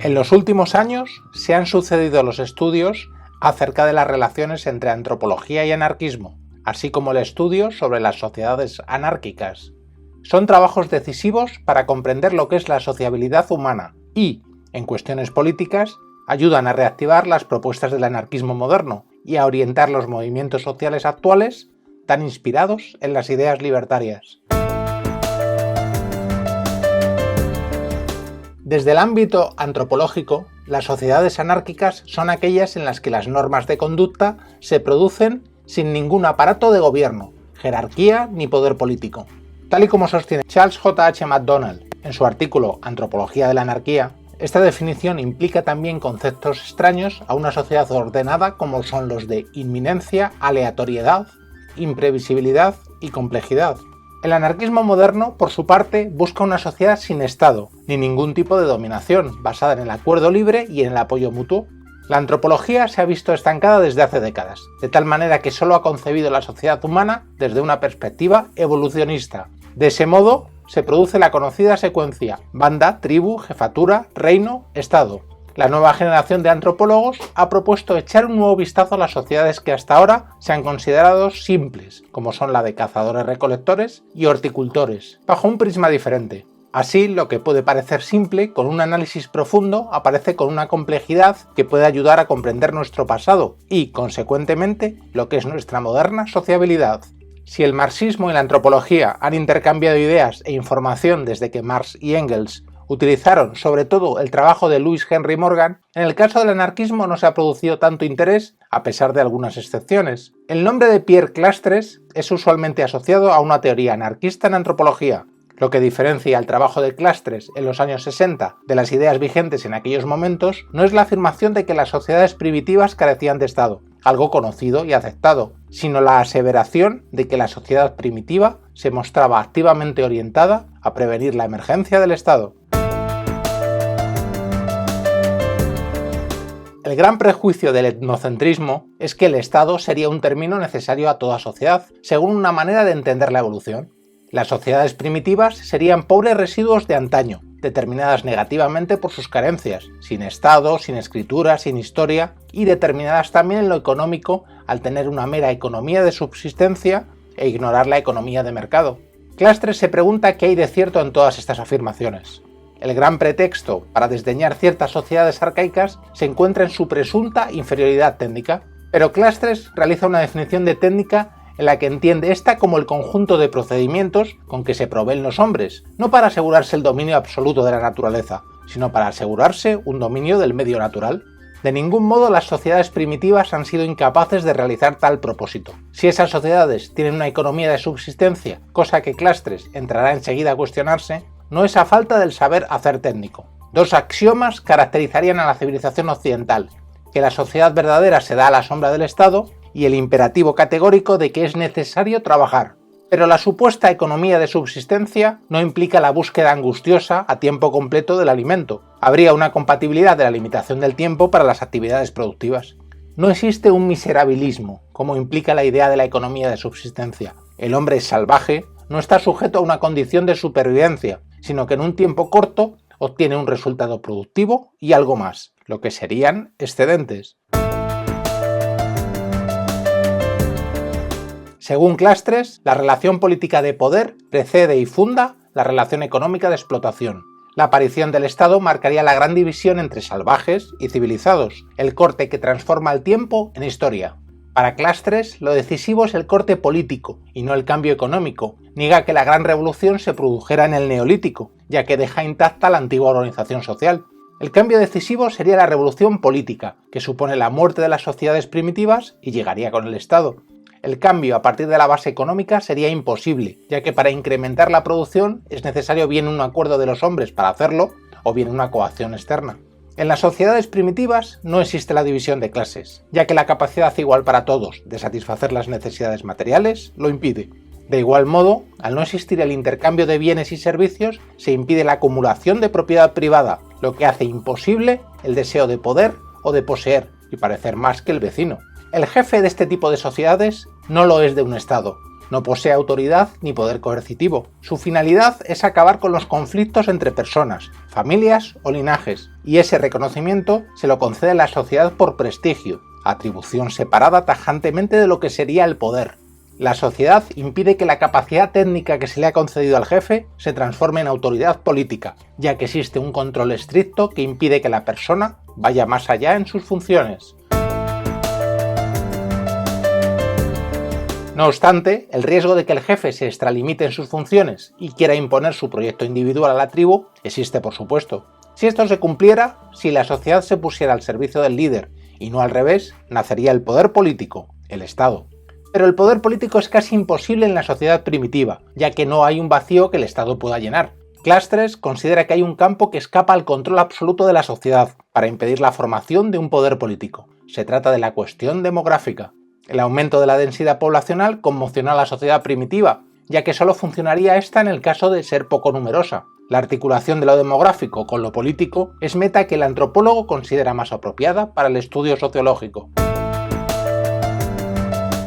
En los últimos años se han sucedido los estudios acerca de las relaciones entre antropología y anarquismo, así como el estudio sobre las sociedades anárquicas. Son trabajos decisivos para comprender lo que es la sociabilidad humana y, en cuestiones políticas, ayudan a reactivar las propuestas del anarquismo moderno y a orientar los movimientos sociales actuales tan inspirados en las ideas libertarias. Desde el ámbito antropológico, las sociedades anárquicas son aquellas en las que las normas de conducta se producen sin ningún aparato de gobierno, jerarquía ni poder político. Tal y como sostiene Charles J. H. McDonald en su artículo Antropología de la anarquía, esta definición implica también conceptos extraños a una sociedad ordenada como son los de inminencia, aleatoriedad, imprevisibilidad y complejidad. El anarquismo moderno, por su parte, busca una sociedad sin Estado, ni ningún tipo de dominación, basada en el acuerdo libre y en el apoyo mutuo. La antropología se ha visto estancada desde hace décadas, de tal manera que solo ha concebido la sociedad humana desde una perspectiva evolucionista. De ese modo, se produce la conocida secuencia banda, tribu, jefatura, reino, estado. La nueva generación de antropólogos ha propuesto echar un nuevo vistazo a las sociedades que hasta ahora se han considerado simples, como son la de cazadores-recolectores y horticultores, bajo un prisma diferente. Así, lo que puede parecer simple, con un análisis profundo, aparece con una complejidad que puede ayudar a comprender nuestro pasado y, consecuentemente, lo que es nuestra moderna sociabilidad. Si el marxismo y la antropología han intercambiado ideas e información desde que Marx y Engels utilizaron sobre todo el trabajo de Louis Henry Morgan, en el caso del anarquismo no se ha producido tanto interés, a pesar de algunas excepciones. El nombre de Pierre Clastres es usualmente asociado a una teoría anarquista en antropología. Lo que diferencia el trabajo de Clastres en los años 60 de las ideas vigentes en aquellos momentos no es la afirmación de que las sociedades primitivas carecían de Estado, algo conocido y aceptado, sino la aseveración de que la sociedad primitiva se mostraba activamente orientada a prevenir la emergencia del Estado. El gran prejuicio del etnocentrismo es que el Estado sería un término necesario a toda sociedad, según una manera de entender la evolución. Las sociedades primitivas serían pobres residuos de antaño, determinadas negativamente por sus carencias, sin Estado, sin escritura, sin historia, y determinadas también en lo económico al tener una mera economía de subsistencia e ignorar la economía de mercado. Clastres se pregunta qué hay de cierto en todas estas afirmaciones. El gran pretexto para desdeñar ciertas sociedades arcaicas se encuentra en su presunta inferioridad técnica, pero Clastres realiza una definición de técnica en la que entiende esta como el conjunto de procedimientos con que se proveen los hombres, no para asegurarse el dominio absoluto de la naturaleza, sino para asegurarse un dominio del medio natural. De ningún modo las sociedades primitivas han sido incapaces de realizar tal propósito. Si esas sociedades tienen una economía de subsistencia, cosa que Clastres entrará enseguida a cuestionarse, no es a falta del saber hacer técnico. Dos axiomas caracterizarían a la civilización occidental: que la sociedad verdadera se da a la sombra del Estado y el imperativo categórico de que es necesario trabajar. Pero la supuesta economía de subsistencia no implica la búsqueda angustiosa a tiempo completo del alimento. Habría una compatibilidad de la limitación del tiempo para las actividades productivas. No existe un miserabilismo, como implica la idea de la economía de subsistencia. El hombre es salvaje, no está sujeto a una condición de supervivencia, sino que en un tiempo corto obtiene un resultado productivo y algo más, lo que serían excedentes. Según Clastres, la relación política de poder precede y funda la relación económica de explotación. La aparición del Estado marcaría la gran división entre salvajes y civilizados, el corte que transforma el tiempo en historia. Para Clastres, lo decisivo es el corte político y no el cambio económico. Niega que la gran revolución se produjera en el Neolítico, ya que deja intacta la antigua organización social. El cambio decisivo sería la revolución política, que supone la muerte de las sociedades primitivas y llegaría con el Estado. El cambio a partir de la base económica sería imposible, ya que para incrementar la producción es necesario bien un acuerdo de los hombres para hacerlo, o bien una coacción externa. En las sociedades primitivas no existe la división de clases, ya que la capacidad igual para todos de satisfacer las necesidades materiales lo impide. De igual modo, al no existir el intercambio de bienes y servicios, se impide la acumulación de propiedad privada, lo que hace imposible el deseo de poder o de poseer y parecer más que el vecino. El jefe de este tipo de sociedades no lo es de un Estado, No posee autoridad ni poder coercitivo. Su finalidad es acabar con los conflictos entre personas, familias o linajes, y ese reconocimiento se lo concede la sociedad por prestigio, atribución separada tajantemente de lo que sería el poder. La sociedad impide que la capacidad técnica que se le ha concedido al jefe se transforme en autoridad política, ya que existe un control estricto que impide que la persona vaya más allá en sus funciones. No obstante, el riesgo de que el jefe se extralimite en sus funciones y quiera imponer su proyecto individual a la tribu existe, por supuesto. Si esto se cumpliera, si la sociedad se pusiera al servicio del líder y no al revés, nacería el poder político, el Estado. Pero el poder político es casi imposible en la sociedad primitiva, ya que no hay un vacío que el Estado pueda llenar. Clastres considera que hay un campo que escapa al control absoluto de la sociedad para impedir la formación de un poder político. Se trata de la cuestión demográfica. El aumento de la densidad poblacional conmocionó a la sociedad primitiva, ya que solo funcionaría esta en el caso de ser poco numerosa. La articulación de lo demográfico con lo político es meta que el antropólogo considera más apropiada para el estudio sociológico.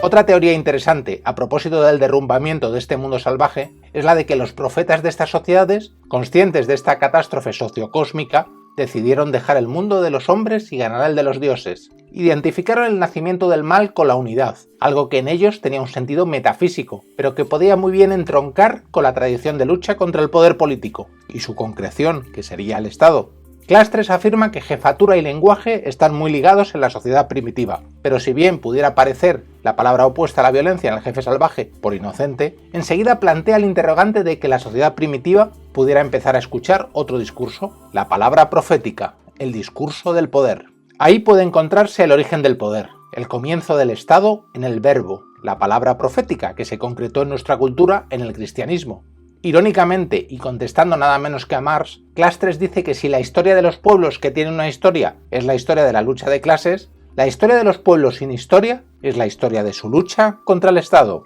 Otra teoría interesante a propósito del derrumbamiento de este mundo salvaje es la de que los profetas de estas sociedades, conscientes de esta catástrofe sociocósmica, decidieron dejar el mundo de los hombres y ganar el de los dioses. Identificaron el nacimiento del mal con la unidad, algo que en ellos tenía un sentido metafísico, pero que podía muy bien entroncar con la tradición de lucha contra el poder político, y su concreción, que sería el Estado. Clastres afirma que jefatura y lenguaje están muy ligados en la sociedad primitiva, pero si bien pudiera parecer la palabra opuesta a la violencia en el jefe salvaje por inocente, enseguida plantea el interrogante de que la sociedad primitiva pudiera empezar a escuchar otro discurso, la palabra profética, el discurso del poder. Ahí puede encontrarse el origen del poder, el comienzo del Estado en el verbo, la palabra profética que se concretó en nuestra cultura en el cristianismo. Irónicamente, y contestando nada menos que a Marx, Clastres dice que si la historia de los pueblos que tienen una historia es la historia de la lucha de clases, la historia de los pueblos sin historia es la historia de su lucha contra el Estado.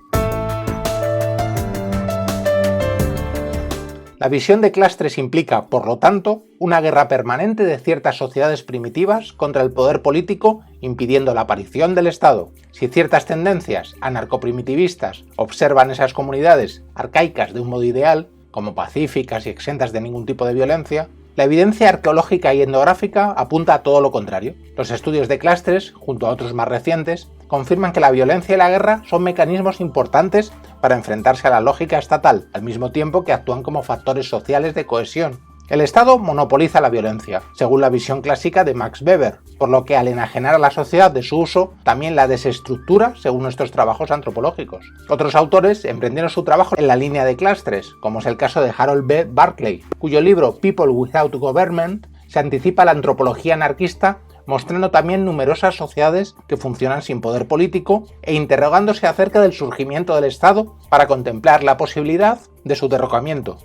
La visión de Clastres implica, por lo tanto, una guerra permanente de ciertas sociedades primitivas contra el poder político, impidiendo la aparición del Estado. Si ciertas tendencias anarcoprimitivistas observan esas comunidades arcaicas de un modo ideal, como pacíficas y exentas de ningún tipo de violencia, la evidencia arqueológica y etnográfica apunta a todo lo contrario. Los estudios de Clastres, junto a otros más recientes, confirman que la violencia y la guerra son mecanismos importantes para enfrentarse a la lógica estatal, al mismo tiempo que actúan como factores sociales de cohesión. El Estado monopoliza la violencia, según la visión clásica de Max Weber, por lo que al enajenar a la sociedad de su uso, también la desestructura según nuestros trabajos antropológicos. Otros autores emprendieron su trabajo en la línea de Clastres, como es el caso de Harold B. Barclay, cuyo libro People Without Government se anticipa a la antropología anarquista, mostrando también numerosas sociedades que funcionan sin poder político e interrogándose acerca del surgimiento del Estado para contemplar la posibilidad de su derrocamiento.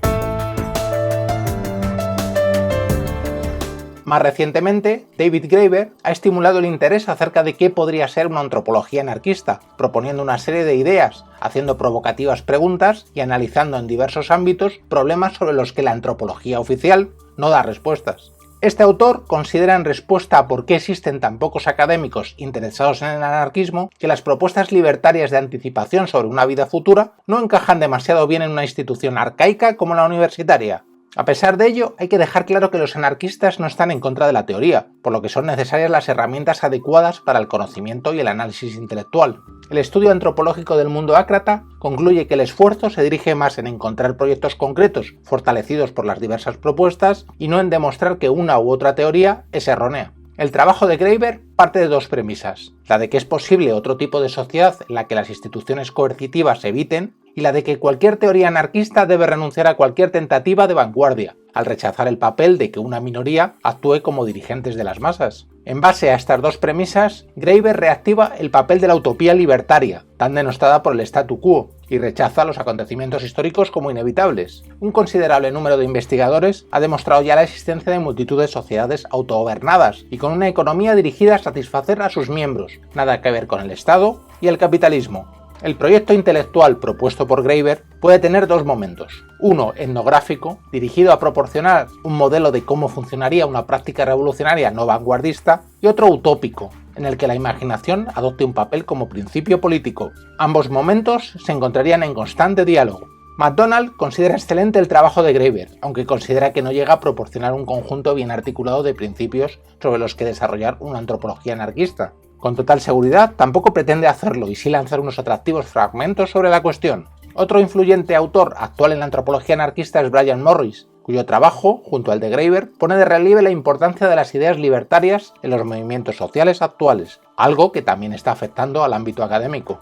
Más recientemente, David Graeber ha estimulado el interés acerca de qué podría ser una antropología anarquista, proponiendo una serie de ideas, haciendo provocativas preguntas y analizando en diversos ámbitos problemas sobre los que la antropología oficial no da respuestas. Este autor considera en respuesta a por qué existen tan pocos académicos interesados en el anarquismo que las propuestas libertarias de anticipación sobre una vida futura no encajan demasiado bien en una institución arcaica como la universitaria. A pesar de ello, hay que dejar claro que los anarquistas no están en contra de la teoría, por lo que son necesarias las herramientas adecuadas para el conocimiento y el análisis intelectual. El estudio antropológico del mundo ácrata concluye que el esfuerzo se dirige más en encontrar proyectos concretos fortalecidos por las diversas propuestas y no en demostrar que una u otra teoría es errónea. El trabajo de Graeber parte de dos premisas, la de que es posible otro tipo de sociedad en la que las instituciones coercitivas se eviten y la de que cualquier teoría anarquista debe renunciar a cualquier tentativa de vanguardia, al rechazar el papel de que una minoría actúe como dirigentes de las masas. En base a estas dos premisas, Graeber reactiva el papel de la utopía libertaria, tan denostada por el statu quo, y rechaza los acontecimientos históricos como inevitables. Un considerable número de investigadores ha demostrado ya la existencia de multitud de sociedades autogobernadas y con una economía dirigida a satisfacer a sus miembros, nada que ver con el Estado y el capitalismo. El proyecto intelectual propuesto por Graeber puede tener dos momentos. Uno etnográfico, dirigido a proporcionar un modelo de cómo funcionaría una práctica revolucionaria no vanguardista, y otro utópico, en el que la imaginación adopte un papel como principio político. Ambos momentos se encontrarían en constante diálogo. MacDonald considera excelente el trabajo de Graeber, aunque considera que no llega a proporcionar un conjunto bien articulado de principios sobre los que desarrollar una antropología anarquista. Con total seguridad, tampoco pretende hacerlo y sí lanzar unos atractivos fragmentos sobre la cuestión. Otro influyente autor actual en la antropología anarquista es Brian Morris, cuyo trabajo, junto al de Graeber, pone de relieve la importancia de las ideas libertarias en los movimientos sociales actuales, algo que también está afectando al ámbito académico.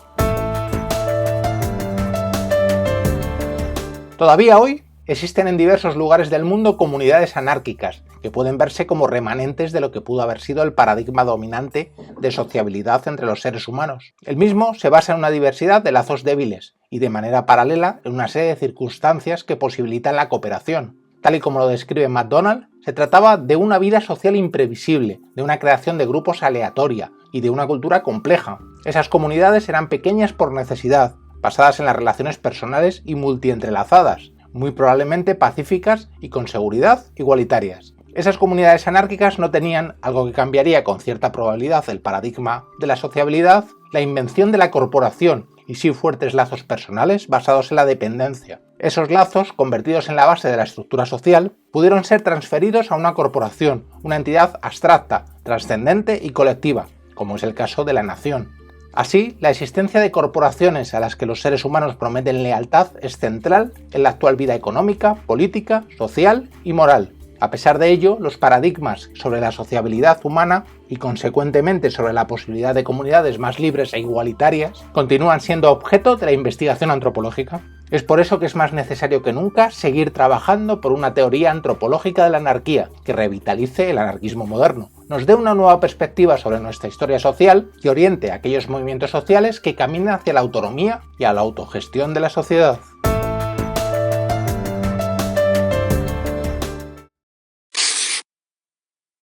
Todavía hoy existen en diversos lugares del mundo comunidades anárquicas, que pueden verse como remanentes de lo que pudo haber sido el paradigma dominante de sociabilidad entre los seres humanos. El mismo se basa en una diversidad de lazos débiles y de manera paralela en una serie de circunstancias que posibilitan la cooperación. Tal y como lo describe MacDonald, se trataba de una vida social imprevisible, de una creación de grupos aleatoria y de una cultura compleja. Esas comunidades eran pequeñas por necesidad, basadas en las relaciones personales y multientrelazadas, muy probablemente pacíficas y con seguridad igualitarias. Esas comunidades anárquicas no tenían, algo que cambiaría con cierta probabilidad el paradigma de la sociabilidad, la invención de la corporación y sí fuertes lazos personales basados en la dependencia. Esos lazos, convertidos en la base de la estructura social, pudieron ser transferidos a una corporación, una entidad abstracta, trascendente y colectiva, como es el caso de la nación. Así, la existencia de corporaciones a las que los seres humanos prometen lealtad es central en la actual vida económica, política, social y moral. A pesar de ello, los paradigmas sobre la sociabilidad humana y consecuentemente sobre la posibilidad de comunidades más libres e igualitarias continúan siendo objeto de la investigación antropológica. Es por eso que es más necesario que nunca seguir trabajando por una teoría antropológica de la anarquía que revitalice el anarquismo moderno, nos dé una nueva perspectiva sobre nuestra historia social y oriente a aquellos movimientos sociales que caminan hacia la autonomía y a la autogestión de la sociedad.